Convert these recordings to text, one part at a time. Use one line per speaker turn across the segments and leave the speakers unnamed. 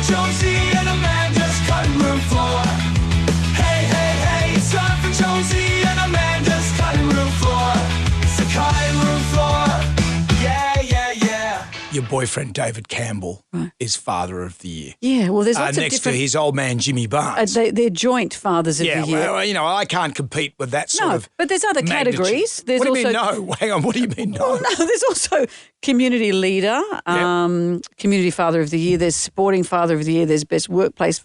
for Jonesy and Amanda's cutting room floor. Hey, hey, hey, it's time for Jonesy and Amanda's cutting room floor. It's the cutting room floor. Yeah, yeah, yeah.
Your boyfriend, David Campbell, is Father of the Year.
Yeah, well, there's lots of
next
different...
to his old man, Jimmy Barnes.
they're joint fathers of the year.
Well, you know, I can't compete with that sort of
but there's other
magnitude.
categories. There's
what do you
also...
mean no? Hang on, what do you mean no?
Oh, no, there's also community leader, community father of the year. There's sporting father of the year. There's best workplace.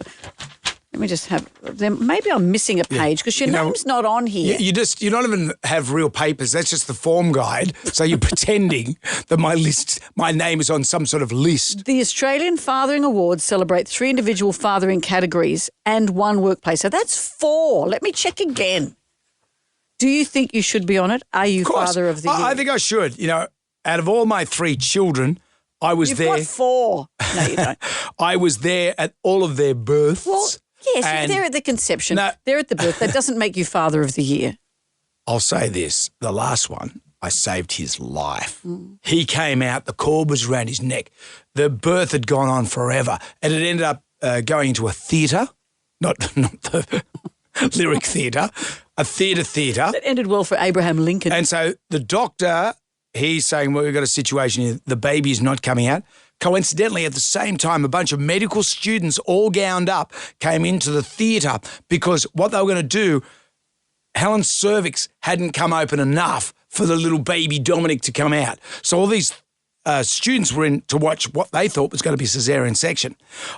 Let me just have them. Maybe I'm missing a page because your name's not on here.
You don't even have real papers. That's just the form guide. So you're pretending that my name is on some sort of list.
The Australian Fathering Awards celebrate 3 individual fathering categories and 1 workplace. So that's 4. Let me check again. Do you think you should be on it? Are you Father of the Year?
I think I should. You know, out of all my 3 children, I was
You've
there.
got 4. No, you don't.
I was there at all of their births.
Well, yes,
and
they're at the conception.
No.
They're at the birth. That doesn't make you Father of the Year.
I'll say this. The last one, I saved his life. He came out, the cord was around his neck. The birth had gone on forever, and it ended up going into a theatre, not the lyric theatre, a theatre.
It ended well for Abraham Lincoln.
And so the doctor, he's saying, well, we've got a situation here. The baby's not coming out. Coincidentally, at the same time, a bunch of medical students all gowned up came into the theatre because what they were going to do, Helen's cervix hadn't come open enough for the little baby Dominic to come out. So all these students were in to watch what they thought was going to be a caesarean section.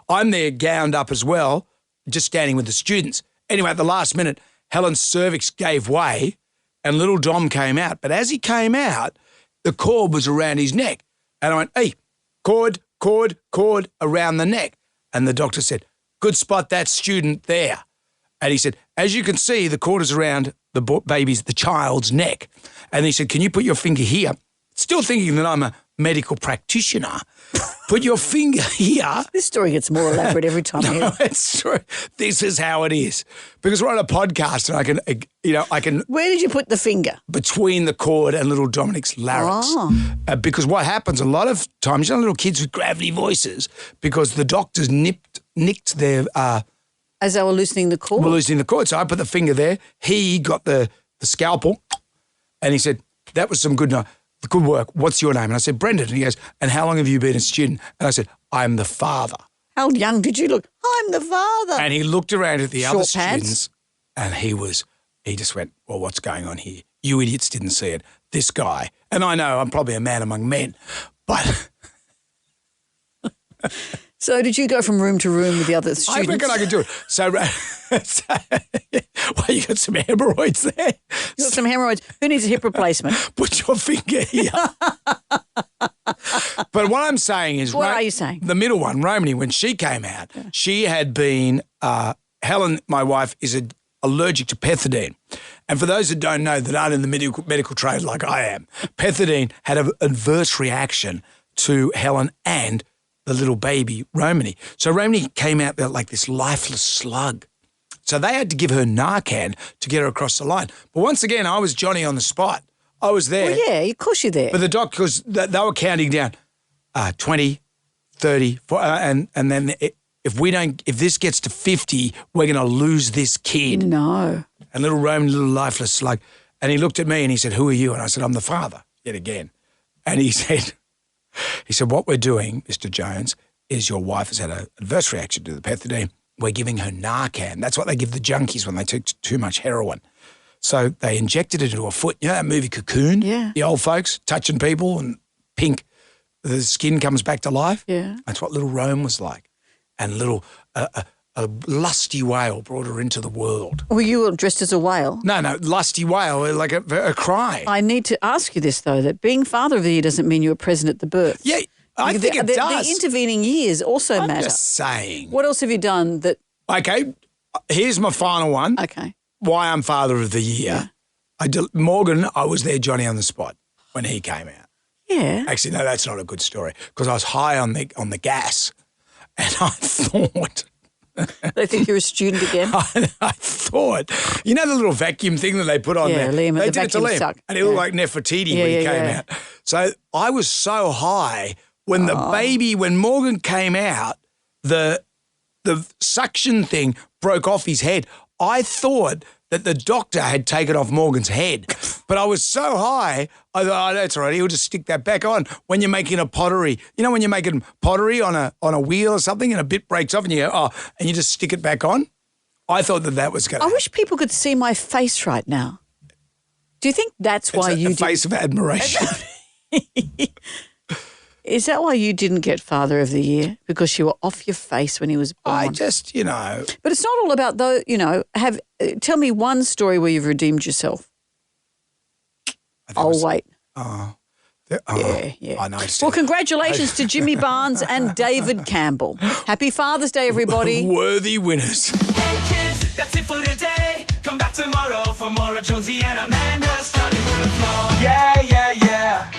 I'm there gowned up as well, just standing with the students. Anyway, at the last minute, Helen's cervix gave way and little Dom came out. But as he came out, the cord was around his neck. And I went, hey, cord around the neck. And the doctor said, good spot that student there. And he said, as you can see, the cord is around the child's neck. And he said, can you put your finger here? Still thinking that I'm a medical practitioner. Put your finger here.
This story gets more elaborate every time.
No, it's true. This is how it is. Because we're on a podcast and I can.
Where did you put the finger?
Between the cord and little Dominic's larynx.
Oh.
Because what happens a lot of times, little kids with gravity voices, because the doctors nicked their...
As they were loosening the cord?
Were loosening the cord. So I put the finger there. He got the scalpel and he said, that was some good work. What's your name? And I said, Brendan. And he goes, and how long have you been a student? And I said, I'm the father.
How young did you look? I'm the father.
And he looked around at the other
Short pants?
students and he just went, well, what's going on here? You idiots didn't see it. This guy. And I know I'm probably a man among men, but...
So did you go from room to room with the other students?
I reckon I could do it. So well, you got some hemorrhoids there.
You got some hemorrhoids. Who needs a hip replacement?
Put your finger here. But what I'm saying is...
What are you saying?
The middle one, Romany, when she came out, she had been... Helen, my wife, is allergic to pethidine. And for those that don't know, that aren't in the medical trade like I am, pethidine had an adverse reaction to Helen and the little baby, Romany. So Romany came out there like this lifeless slug. So they had to give her Narcan to get her across the line. But once again, I was Johnny on the spot. I was there.
Well, yeah, of course you're there.
But the doctors, they were counting down 20, 30, 40, and then if this gets to 50, we're going to lose this kid.
No.
And little Roman, little lifeless slug. And he looked at me and he said, who are you? And I said, I'm the father, yet again. And he said, what we're doing, Mr. Jones, is your wife has had an adverse reaction to the pethidine. We're giving her Narcan. That's what they give the junkies when they take too much heroin. So they injected it into her foot. You know that movie Cocoon?
Yeah.
The old folks touching people and pink, the skin comes back to life.
Yeah.
That's what little Rome was like. And a lusty whale brought her into the world.
Were you dressed as a whale?
No, lusty whale, like a cry.
I need to ask you this, though, that being Father of the Year doesn't mean you were present at the birth.
Yeah, I think it does.
The intervening years also matter.
I'm just saying.
What else have you done that...
Okay, here's my final one.
Okay.
Why I'm Father of the Year.
Yeah.
Morgan, I was there, Johnny on the spot, when he came out.
Yeah.
Actually, no, that's not a good story because I was high on the gas and I thought...
They think you're a student again?
I thought, you know the little vacuum thing that they put on there?
Liam,
they
the
did it to
vacuum
Liam.
suck.
And he looked like Nefertiti when he came out. So I was so high when when Morgan came out, the the suction thing broke off his head. I thought that the doctor had taken off Morgan's head, but I was so high, I thought, oh, that's all right. He'll just stick that back on. When you're making a pottery, you know, when you're making pottery on a wheel or something, and a bit breaks off, and you go, oh, and you just stick it back on. I thought that was going to.
I wish people could see my face right now. Do you think that's why you did?
Face of admiration.
Is that why you didn't get Father of the Year? Because you were off your face when he was born?
I just, you know.
But it's not all about those, you know, tell me one story where you've redeemed yourself. Wait. Yeah.
I know.
Well, congratulations to Jimmy Barnes and David Campbell. Happy Father's Day, everybody.
Worthy winners.
Hey kids, that's it for today. Come back tomorrow for more of Jonesy and Amanda's cutting room floor. Yeah.